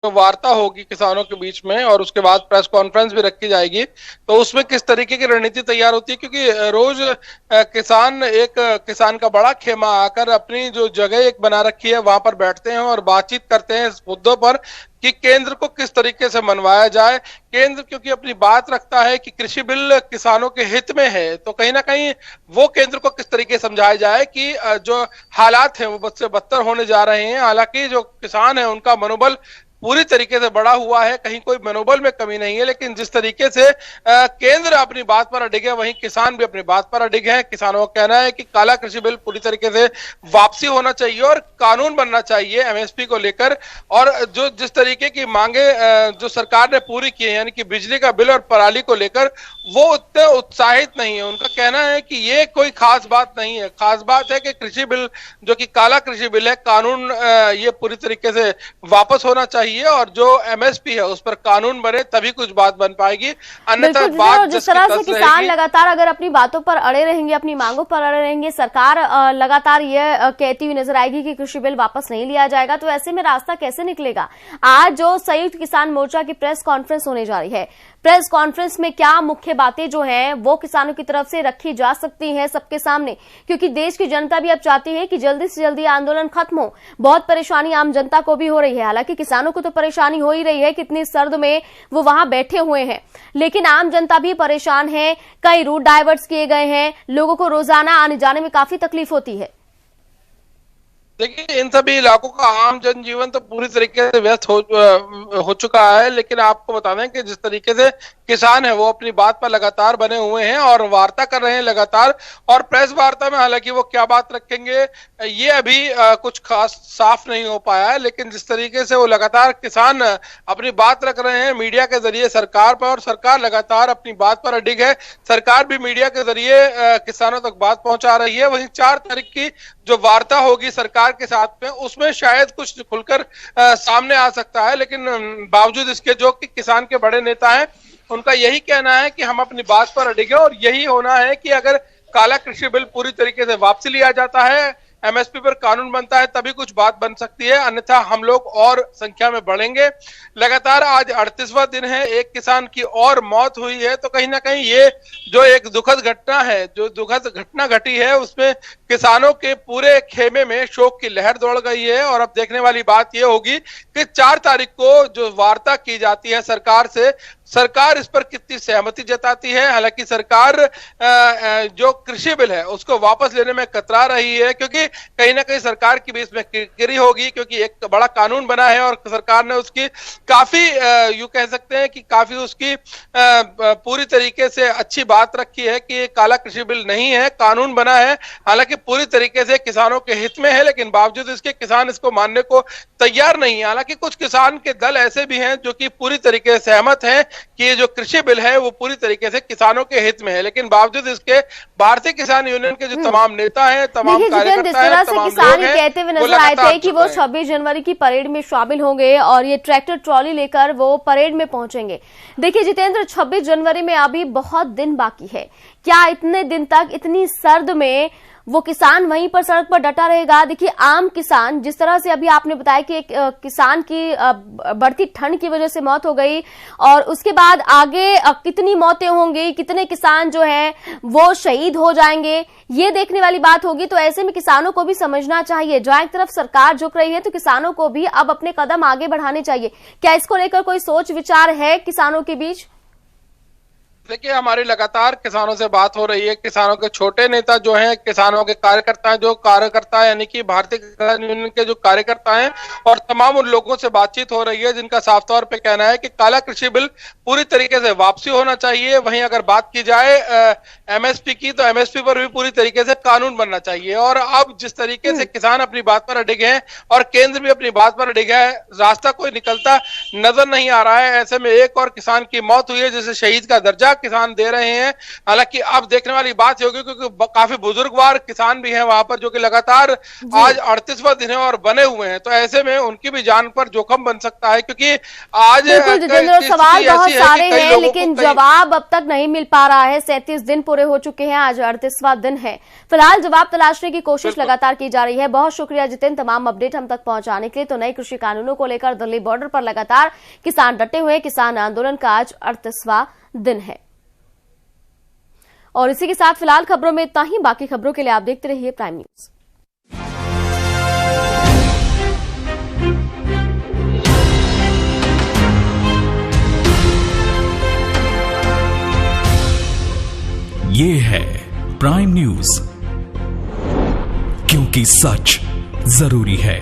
जो वार्ता होगी किसानों के बीच में और उसके बाद प्रेस कॉन्फ्रेंस भी रखी जाएगी, तो उसमें किस तरीके की रणनीति तैयार होती है, क्योंकि रोज किसान का बड़ा खेमा आकर अपनी जो जगह एक बना रखी है वहां पर बैठते हैं और बातचीत करते हैं इस मुद्दों पर कि केंद्र को किस तरीके से मनवाया जाए। केंद्र क्योंकि अपनी बात रखता है कि कृषि बिल किसानों के हित में है, तो कहीं ना कहीं वो केंद्र को किस तरीके से समझाया जाए कि जो हालात हैं वो बद से बदतर होने जा रहे हैं। हालांकि जो किसान है उनका मनोबल पूरी तरीके से बढ़ा हुआ है, कहीं कोई मनोबल में कमी नहीं है, लेकिन जिस तरीके से केंद्र अपनी बात पर अडिग है वहीं किसान भी अपनी बात पर अडिग है। किसानों का कहना है कि काला कृषि बिल पूरी तरीके से वापसी होना चाहिए और कानून बनना चाहिए एमएसपी को लेकर। और जो जिस तरीके की मांगे जो सरकार ने पूरी की है, यानी कि बिजली का बिल और पराली को लेकर, वो उतने उत्साहित नहीं है। उनका कहना है कि ये कोई खास बात नहीं है, खास बात है कि कृषि बिल जो कि काला कृषि बिल है, कानून ये पूरी तरीके से वापस होना चाहिए और जो एमएसपी है उस पर कानून बने, तभी कुछ बात बन पाएगी। अन्यथा बात जिस तरह से किसान लगातार अगर अपनी बातों पर अड़े रहेंगे, अपनी मांगों पर अड़े रहेंगे, सरकार लगातार ये कहती हुई नजर आएगी कि कृषि बिल वापस नहीं लिया जाएगा, तो ऐसे में रास्ता कैसे निकलेगा। आज जो संयुक्त किसान मोर्चा की प्रेस कॉन्फ्रेंस होने जा रही है, प्रेस कॉन्फ्रेंस में क्या मुख्य बातें जो हैं वो किसानों की तरफ से रखी जा सकती हैं सबके सामने, क्योंकि देश की जनता भी अब चाहती है कि जल्दी से जल्दी आंदोलन खत्म हो। बहुत परेशानी आम जनता को भी हो रही है, हालांकि किसानों को तो परेशानी हो ही रही है, कितनी सर्द में वो वहां बैठे हुए हैं, लेकिन आम जनता भी परेशान है। कई रूट डाइवर्ट्स किए गए हैं, लोगों को रोजाना आने जाने में काफी तकलीफ होती है। देखिए, इन सभी इलाकों का आम जनजीवन तो पूरी तरीके से व्यस्त हो चुका है, लेकिन आपको बता दें कि जिस तरीके से किसान है वो अपनी बात पर लगातार बने हुए हैं और वार्ता कर रहे हैं लगातार। और प्रेस वार्ता में हालांकि वो क्या बात रखेंगे ये अभी कुछ खास साफ नहीं हो पाया है, लेकिन जिस तरीके से वो लगातार किसान अपनी बात रख रहे हैं मीडिया के जरिए सरकार पर, और सरकार लगातार अपनी बात पर अडिग है। सरकार भी मीडिया के जरिए किसानों तक बात पहुंचा रही है। वहीं 4 तारीख की जो वार्ता होगी सरकार के साथ में, उसमें शायद कुछ खुलकर सामने आ सकता है, लेकिन बावजूद इसके जो कि किसान के बड़े नेता हैं उनका यही कहना है कि हम अपनी बात पर अडिग है और यही होना है कि अगर काला कृषि बिल पूरी तरीके से वापसी लिया जाता है, एमएसपी पर कानून बनता है, तभी कुछ बात बन सकती है, अन्यथा हम लोग और संख्या में बढ़ेंगे। लगातार आज 38वां दिन है, एक किसान की और मौत हुई है, तो कहीं ना कहीं ये जो एक दुखद घटना है, जो दुखद घटना घटी है, उसमें किसानों के पूरे खेमे में शोक की लहर दौड़ गई है। और अब देखने वाली बात यह होगी कि 4 तारीख को जो वार्ता की जाती है सरकार से, सरकार इस पर कितनी सहमति जताती है। हालांकि सरकार जो कृषि बिल है उसको वापस लेने में कतरा रही है, क्योंकि कहीं ना कहीं सरकार की भी इसमें किरकिरी होगी, क्योंकि एक बड़ा कानून बना है और सरकार ने उसकी काफी यूं कह सकते हैं कि काफी उसकी पूरी तरीके से अच्छी बात रखी है कि काला कृषि बिल नहीं है, कानून बना है। हालांकि पूरी तरीके से किसानों के हित में है, लेकिन बावजूद इसके किसान इसको मानने को तैयार नहीं है। हालांकि कुछ किसान के दल ऐसे भी हैं जो कि पूरी तरीके से सहमत हैं कि ये जो कृषि बिल है वो पूरी तरीके से किसानों के हित में है, लेकिन बावजूद इसके भारतीय किसान यूनियन के जो तमाम नेता हैं, तमाम कार्यकर्ता हैं, तमाम किसान कहते हुए नजर आए थे कि वो 26 जनवरी की परेड में शामिल होंगे और ये ट्रैक्टर ट्रॉली लेकर वो परेड में पहुंचेंगे। देखिए जितेंद्र, 26 जनवरी में अभी बहुत दिन बाकी है, क्या इतने दिन तक इतनी सर्द में वो किसान वहीं पर सड़क पर डटा रहेगा? देखिए आम किसान, जिस तरह से अभी आपने बताया कि एक किसान की बढ़ती ठंड की वजह से मौत हो गई, और उसके बाद आगे कितनी मौतें होंगी, कितने किसान जो हैं वो शहीद हो जाएंगे, ये देखने वाली बात होगी। तो ऐसे में किसानों को भी समझना चाहिए, जहां एक तरफ सरकार झुक रही है तो किसानों को भी अब अपने कदम आगे बढ़ाने चाहिए। क्या इसको लेकर कोई सोच विचार है किसानों के बीच? देखिए, हमारी लगातार किसानों से बात हो रही है। किसानों के छोटे नेता जो हैं, किसानों के कार्यकर्ता जो कार्यकर्ता यानी कि भारतीय किसान यूनियन के जो कार्यकर्ता हैं, और तमाम उन लोगों से बातचीत हो रही है जिनका साफ तौर पे कहना है कि काला कृषि बिल पूरी तरीके से वापसी होना चाहिए। वहीं अगर बात की जाए एमएसपी की, तो एमएसपी पर भी पूरी तरीके से कानून बनना चाहिए। और अब जिस तरीके से किसान अपनी बात पर अडिग है और केंद्र भी अपनी बात पर अडिग है, रास्ता कोई निकलता नजर नहीं आ रहा है। ऐसे में एक और किसान की मौत हुई है जिसे शहीद का दर्जा किसान दे रहे हैं। हालांकि अब देखने वाली बात होगी क्योंकि काफी बुजुर्गवार किसान भी हैं वहां पर जो कि लगातार आज 38वां दिन है और बने हुए हैं, तो ऐसे में उनकी भी जान पर जोखिम बन सकता है क्योंकि आज जितेंद्र सवाल बहुत सारे हैं लेकिन जवाब अब तक नहीं मिल पा रहा है। 37 दिन पूरे हो चुके हैं, आज 38वां दिन है। फिलहाल जवाब तलाशने की कोशिश लगातार की जा रही है। बहुत शुक्रिया जितेंद्र तमाम अपडेट हम तक पहुंचाने के लिए। तो नए कृषि कानूनों को लेकर दिल्ली बॉर्डर पर लगातार किसान डटे हुए। किसान आंदोलन का आज 38वां दिन है और इसी के साथ फिलहाल खबरों में इतना ही। बाकी खबरों के लिए आप देखते रहिए प्राइम न्यूज। ये है प्राइम न्यूज, क्योंकि सच जरूरी है।